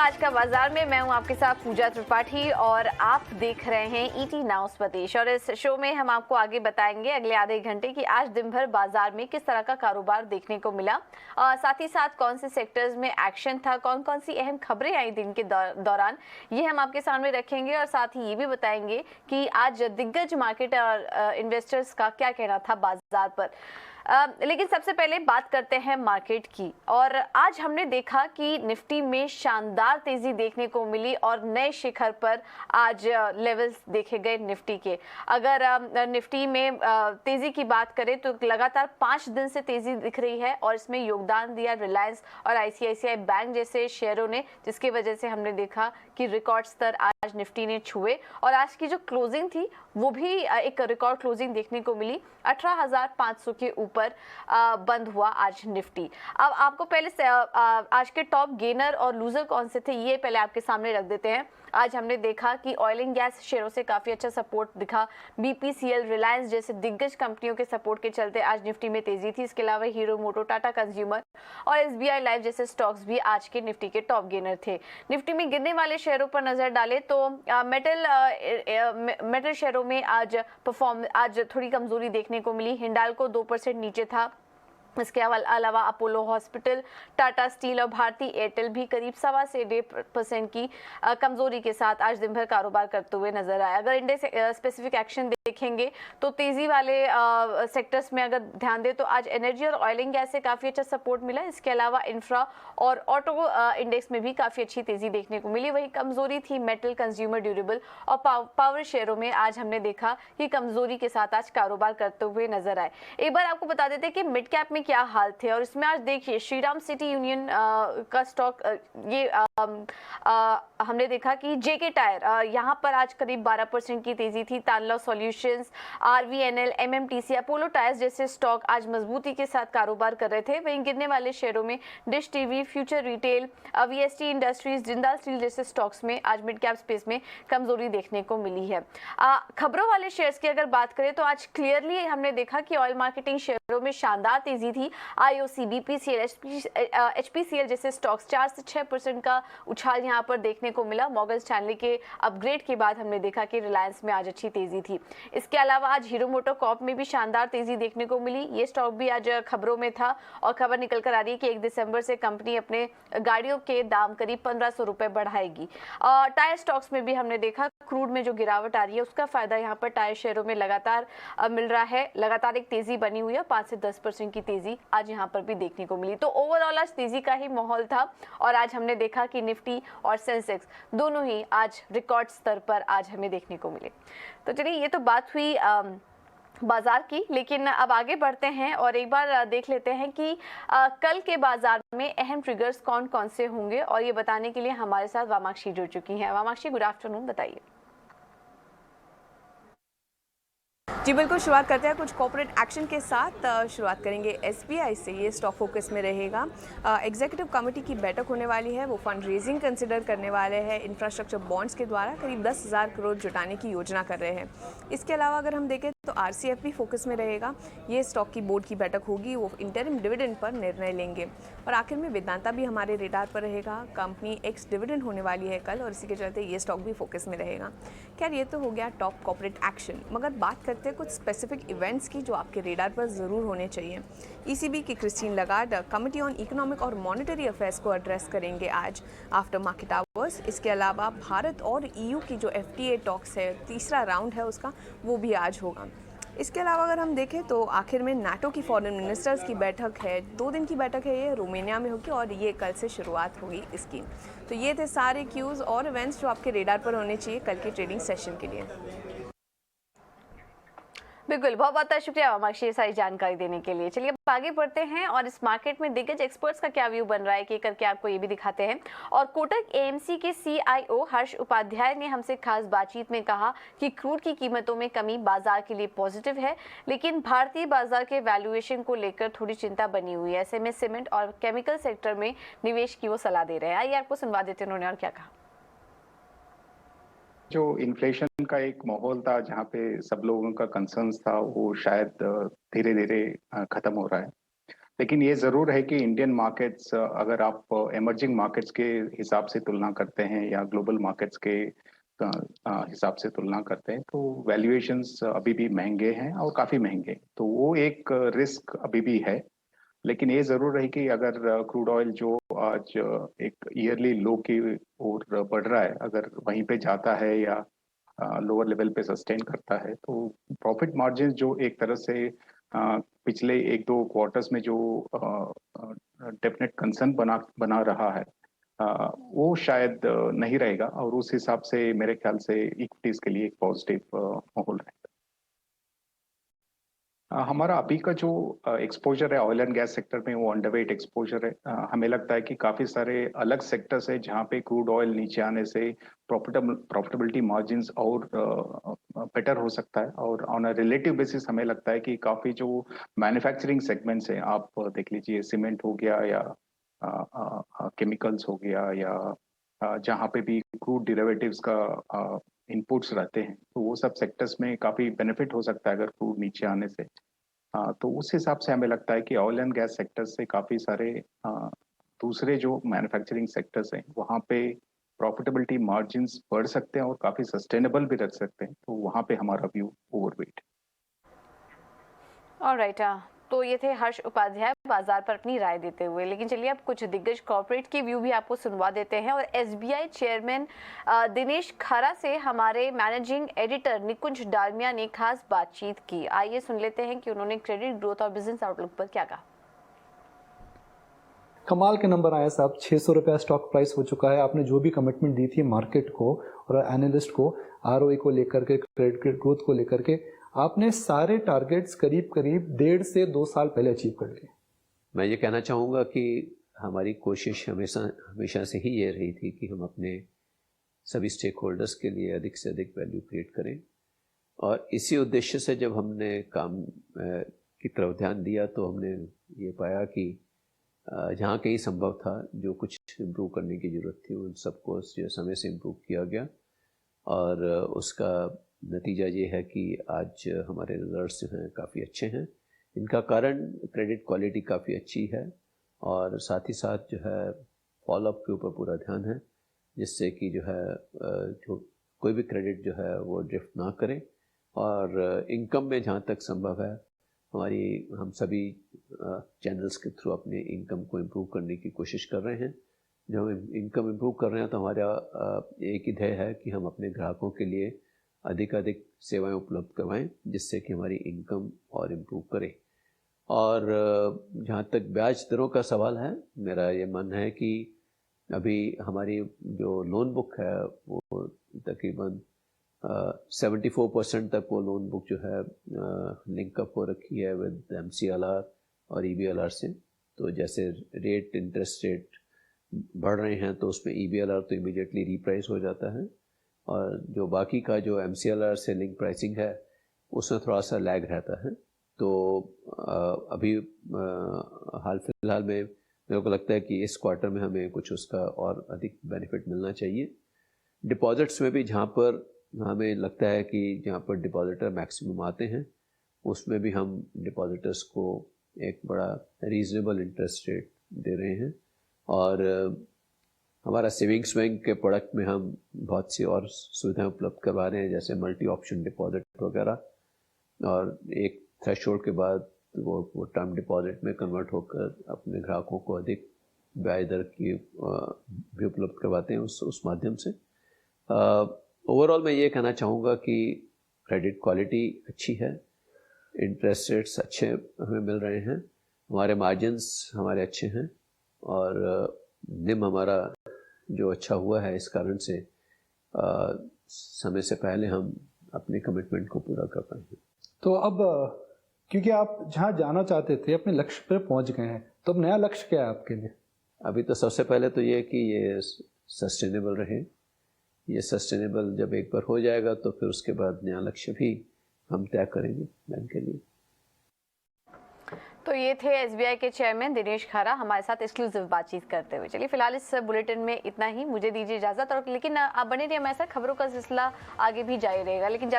आज का बाजार में। मैं हूं आपके साथ पूजा त्रिपाठी और आप देख रहे हैं ईटी नाउ स्वदेश। और इस शो में हम आपको आगे बताएंगे अगले आधे घंटे कि आज दिन भर बाजार में किस तरह का कारोबार देखने को मिला, साथ ही साथ कौन से सेक्टर्स में एक्शन था, कौन कौन सी अहम खबरें आई दिन के दौरान, ये हम आपके सामने रखेंगे। और साथ ही ये भी बताएंगे कि आज दिग्गज मार्केट और इन्वेस्टर्स का क्या कहना था बाजार पर। लेकिन सबसे पहले बात करते हैं मार्केट की। और आज हमने देखा कि निफ्टी में शानदार तेजी देखने को मिली और नए शिखर पर आज लेवल्स देखे गए निफ्टी के। अगर निफ्टी में तेजी की बात करें तो लगातार 5 दिन से तेजी दिख रही है और इसमें योगदान दिया रिलायंस और आईसीआईसीआई बैंक जैसे शेयरों ने, जिसकी वजह से हमने देखा कि रिकॉर्ड स्तर आज निफ्टी ने छुए। और आज की जो क्लोजिंग थी वो भी एक रिकॉर्ड क्लोजिंग देखने को मिली, 18,500 के ऊपर बंद हुआ आज निफ्टी। अब आपको पहले से आज के टॉप गेनर और लूजर कौन से थे ये पहले आपके सामने रख देते हैं। आज हमने देखा कि ऑयल एंड गैस शेयरों से काफी अच्छा सपोर्ट दिखा। बीपीसीएल, रिलायंस जैसे दिग्गज कंपनियों के सपोर्ट के चलते आज निफ्टी में तेजी थी। इसके अलावा हीरो मोटो, टाटा कंज्यूमर और एसबीआई लाइफ जैसे स्टॉक्स भी आज के निफ्टी के टॉप गेनर थे। निफ्टी में गिरने वाले शेयरों पर नजर डालें तो मेटल शेयरों में आज थोड़ी कमजोरी देखने को मिली। हिंडाल्को 2% नीचे था। इसके अलावा अपोलो हॉस्पिटल, टाटा स्टील और भारती एयरटेल भी करीब 1.25 से 1.5% की कमजोरी के साथ आज दिन भर कारोबार करते हुए नजर आए। अगर इंडेक्स स्पेसिफिक एक्शन देखेंगे तो तेजी वाले सेक्टर्स में अगर ध्यान दें तो आज एनर्जी और ऑयल एंड गैस से काफी अच्छा सपोर्ट मिला। इसके अलावा इंफ्रा और ऑटो इंडेक्स में भी काफी अच्छी तेजी देखने को मिली। वही कमजोरी थी मेटल, कंज्यूमर ड्यूरेबल और पावर शेयरों में। आज हमने देखा कि कमजोरी के साथ आज कारोबार करते हुए नजर आए। एक बार आपको बता देते कि मिड कैप में क्या हाल थे। और इसमें आज देखिए श्रीराम सिटी यूनियन का स्टॉक हमने देखा कि जेके टायर यहां पर आज करीब 12% की तेजी थी। Tanla solutions, RVNL, MMTC, Apollo tyres जैसे स्टॉक आज मजबूती के साथ कारोबार कर रहे थे। वहीं गिरने वाले शेयरों में dish TV, future retail, VST industries, Jindal steel जैसे स्टॉक्स में आज मिड कैप स्पेस में कमजोरी देखने को मिली है। खबरों वाले शेयर्स की अगर बात करें तो आज क्लियरली हमने देखा कि ऑयल मार्केटिंग शेयरों में शानदार तेजी थी। आईओसी, बीपीसीएल, एचपीसीएल जैसे स्टॉक्स 4 से 6% का उछाल यहां पर देखने को मिला। मॉर्गन स्टैनली के अपग्रेड के बाद हमने देखा कि रिलायंस में आज अच्छी तेजी थी। इसके अलावा आज हीरो मोटो कॉर्प में भी शानदार तेजी देखने को मिली। ये स्टॉक भी आज खबरों में था और खबर निकल कर आ रही है कि 1 दिसंबर से कंपनी अपने गाड़ियों के दाम करीब 1500 रुपए बढ़ाएगी। टायर स्टॉक्स में भी हमने देखा क्रूड में जो गिरावट आ रही है उसका फायदा यहाँ पर टायर शेयरों में लगातार मिल रहा है। लगातार एक तेजी बनी हुई है, 5 से 10% की तेजी आज यहाँ पर भी देखने को मिली। तो ओवरऑल आज तेजी का ही माहौल था। और आज हमने देखा कि निफ्टी और सेंसेक्स दोनों ही आज रिकॉर्ड स्तर पर आज हमें देखने को मिले। तो चलिए ये तो बात हुई बाजार की। लेकिन अब आगे बढ़ते हैं और एक बार देख लेते हैं कि कल के बाजार में अहम ट्रिगर्स कौन कौन से होंगे। और ये बताने के लिए हमारे साथ वामाक्षी जुड़ चुकी हैं। वामाक्षी, गुड आफ्टरनून, बताइए। जी बिल्कुल, शुरुआत करते हैं कुछ कॉर्पोरेट एक्शन के साथ। शुरुआत करेंगे एसबीआई से। ये स्टॉक फोकस में रहेगा। एग्जीक्यूटिव कमेटी की बैठक होने वाली है। वो फंड रेजिंग कंसिडर करने वाले हैं। इंफ्रास्ट्रक्चर बॉन्ड्स के द्वारा करीब 10,000 करोड़ जुटाने की योजना कर रहे हैं। इसके अलावा अगर हम देखें तो आरसीएफ भी फोकस में रहेगा। ये स्टॉक की बोर्ड की बैठक होगी, वो इंटरिम डिविडेंड पर निर्णय लेंगे। और आखिर में वेदांता भी हमारे रेडार पर रहेगा। कंपनी एक्स डिविडेंड होने वाली है कल और इसी के चलते ये स्टॉक भी फोकस में रहेगा। खैर, ये तो हो गया टॉप कॉर्पोरेट एक्शन। मगर बात करते हैं कुछ स्पेसिफिक इवेंट्स की जो आपके रेडार पर ज़रूर होने चाहिए। ईसीबी की Christine Lagarde committee on economic और मॉनेटरी अफेयर्स को एड्रेस करेंगे आज आफ्टर मार्केट आवर्स। इसके अलावा भारत और ईयू की जो एफटीए टॉक्स है, तीसरा राउंड है उसका, वो भी आज होगा। इसके अलावा अगर हम देखें तो आखिर में नाटो की फॉरेन मिनिस्टर्स की बैठक है, 2 दिन की बैठक है, ये रोमानिया में होगी और ये कल से शुरुआत होगी इसकी। तो ये थे सारे क्यूज़ और इवेंट्स जो आपके रेडार पर होने चाहिए कल के ट्रेडिंग सेशन के लिए। बिल्कुल, बहुत बहुत शुक्रिया वामाक्षी ये सारी जानकारी देने के लिए। चलिए अब आगे बढ़ते हैं और इस मार्केट में दिग्गज एक्सपर्ट्स का क्या व्यू बन रहा है कि करके आपको ये भी दिखाते हैं। और कोटक एएमसी के सीआईओ हर्ष उपाध्याय ने हमसे खास बातचीत में कहा कि क्रूड की कीमतों में कमी बाजार के लिए पॉजिटिव है, लेकिन भारतीय बाजार के वैल्यूएशन को लेकर थोड़ी चिंता बनी हुई है। ऐसे में सीमेंट और केमिकल सेक्टर में निवेश की वो सलाह दे रहे हैं। आइए आपको सुनवा देते हैं उन्होंने और क्या कहा। जो इन्फ्लेशन का एक माहौल था जहाँ पे सब लोगों का कंसर्न्स था वो शायद धीरे धीरे खत्म हो रहा है। लेकिन ये जरूर है कि इंडियन मार्केट्स, अगर आप इमर्जिंग मार्केट्स के हिसाब से तुलना करते हैं या ग्लोबल मार्केट्स के हिसाब से तुलना करते हैं, तो वैल्यूएशंस अभी भी महंगे हैं और काफी महंगे, तो वो एक रिस्क अभी भी है। लेकिन ये जरूर है कि अगर क्रूड ऑयल जो आज एक ईयरली लो की ओर बढ़ रहा है, अगर वहीं पे जाता है या लोअर लेवल पे सस्टेन करता है, तो प्रॉफिट मार्जिन जो एक तरह से पिछले एक दो क्वार्टर्स में जो डेफिनेट कंसर्न बना रहा है, वो शायद नहीं रहेगा, और उस हिसाब से मेरे ख्याल से इक्विटीज के लिए एक पॉजिटिव माहौल रहेगा। हमारा अभी का जो एक्सपोजर है ऑयल एंड गैस सेक्टर में, वो अंडरवेट एक्सपोजर है। हमें लगता है कि काफी सारे अलग सेक्टर्स है जहाँ पे क्रूड ऑयल नीचे आने से प्रॉफिटेबिलिटी मार्जिन्स और बेटर हो सकता है, और ऑन अ रिलेटिव बेसिस हमें लगता है कि काफी जो मैन्युफैक्चरिंग सेगमेंट्स हैं, आप देख लीजिए सीमेंट हो गया या केमिकल्स हो गया, या जहाँ पे भी क्रूड डिरेवेटिव्स का इनपुट्स रहते हैं, तो वो सब सेक्टर्स में काफी बेनिफिट हो सकता है अगर क्रूड नीचे आने से। तो उस हिसाब से हमें लगता है कि ऑयल एंड गैस सेक्टर से काफी सारे दूसरे जो मैन्युफैक्चरिंग सेक्टर्स हैं, वहाँ पे प्रॉफिटेबिलिटी मार्जिन्स बढ़ सकते हैं और काफी सस्टेनेबल भी रख सकते हैं, तो वहाँ पे हमारा व्यू ओवरवेट। ऑलराइट, तो ये थे हर्ष उपाध्याय बाजार पर अपनी राय देते हुए। लेकिन चलिए अब कुछ दिग्गज कॉर्पोरेट के व्यू भी आपको सुनवा देते हैं, और एसबीआई चेयरमैन दिनेश खरा से हमारे मैनेजिंग एडिटर निकुंज डालमिया ने खास बातचीत की। आइए सुन लेते हैं कि उन्होंने क्रेडिट ग्रोथ और बिजनेस आउटलुक पर क्या कहा। कमाल के नंबर आए साहब, 600 रुपया स्टॉक प्राइस हो चुका है। आपने जो भी कमिटमेंट दी थी मार्केट को और एनालिस्ट को, आरओई को लेकर के, क्रेडिट ग्रोथ को लेकर के, आपने सारे टारगेट्स करीब 1.5 से 2 साल पहले अचीव कर लिए। मैं ये कहना चाहूँगा कि हमारी कोशिश हमेशा से ही ये रही थी कि हम अपने सभी स्टेक होल्डर्स के लिए अधिक से अधिक वैल्यू क्रिएट करें, और इसी उद्देश्य से जब हमने काम की तरफ ध्यान दिया तो हमने ये पाया कि जहाँ कहीं संभव था, जो कुछ इम्प्रूव करने की ज़रूरत थी, उन सबको समय से इम्प्रूव किया गया, और उसका नतीजा ये है कि आज हमारे रिजल्ट्स जो हैं काफ़ी अच्छे हैं। इनका कारण क्रेडिट क्वालिटी काफ़ी अच्छी है, और साथ ही साथ जो है फॉलोअप के ऊपर पूरा ध्यान है, जिससे कि जो है जो कोई भी क्रेडिट जो है वो ड्रिफ्ट ना करे। और इनकम में जहाँ तक संभव है, हम सभी चैनल्स के थ्रू अपने इनकम को इम्प्रूव करने की कोशिश कर रहे हैं। जब हम इनकम इम्प्रूव कर रहे हैं तो हमारा एक ही ध्येय है कि हम अपने ग्राहकों के लिए अधिक सेवाएं उपलब्ध करवाएं, जिससे कि हमारी इनकम और इम्प्रूव करे। और जहाँ तक ब्याज दरों का सवाल है, मेरा ये मानना है कि अभी हमारी जो लोन बुक है वो तकरीबन 74% तक वो लोन बुक जो है लिंकअप हो रखी है विद MCLR और EBLR से। तो जैसे इंटरेस्ट रेट बढ़ रहे हैं तो उसमें EBLR तो इमीडिएटली रीप्राइस हो जाता है, और जो बाकी का जो MCLR से लिंक प्राइसिंग है उसमें थोड़ा सा लैग रहता है। तो अभी हाल फिलहाल में मेरे को लगता है कि इस क्वार्टर में हमें कुछ उसका और अधिक बेनिफिट मिलना चाहिए। डिपॉजिट्स में भी जहाँ पर हमें लगता है कि जहाँ पर डिपॉजिटर मैक्सिमम आते हैं, उसमें भी हम डिपॉजिटर्स को एक बड़ा रीज़नेबल इंटरेस्ट रेट दे रहे हैं। और हमारा सेविंग्स बैंक के प्रोडक्ट में हम बहुत सी और सुविधाएं उपलब्ध करवा रहे हैं, जैसे मल्टी ऑप्शन डिपॉजिट वगैरह, और एक थ्रेशोल्ड के बाद वो टर्म डिपॉजिट में कन्वर्ट होकर अपने ग्राहकों को अधिक ब्याज दर की भी उपलब्ध करवाते हैं उस माध्यम से। ओवरऑल मैं ये कहना चाहूँगा कि क्रेडिट क्वालिटी अच्छी है, इंटरेस्ट रेट्स अच्छे हमें मिल रहे हैं, हमारे मार्जिन्स हमारे अच्छे हैं, और निम हमारा जो अच्छा हुआ है, इस कारण से समय से पहले हम अपने कमिटमेंट को पूरा कर पाए हैं। तो अब क्योंकि आप जहाँ जाना चाहते थे अपने लक्ष्य पर पहुँच गए हैं, तो अब नया लक्ष्य क्या है आपके लिए? अभी तो सबसे पहले तो ये कि ये सस्टेनेबल रहे। ये सस्टेनेबल जब एक बार हो जाएगा तो फिर उसके बाद नया लक्ष्य भी हम तय करेंगे बैंक के लिए। तो ये थे एसबीआई के चेयरमैन दिनेश खरा हमारे साथ एक्सक्लूसिव बातचीत करते हुए। चलिए फिलहाल इस बुलेटिन में इतना ही, मुझे दीजिए इजाजत। और लेकिन आप बने रहिए हमारे साथ, खबरों का सिलसिला आगे भी जारी रहेगा। लेकिन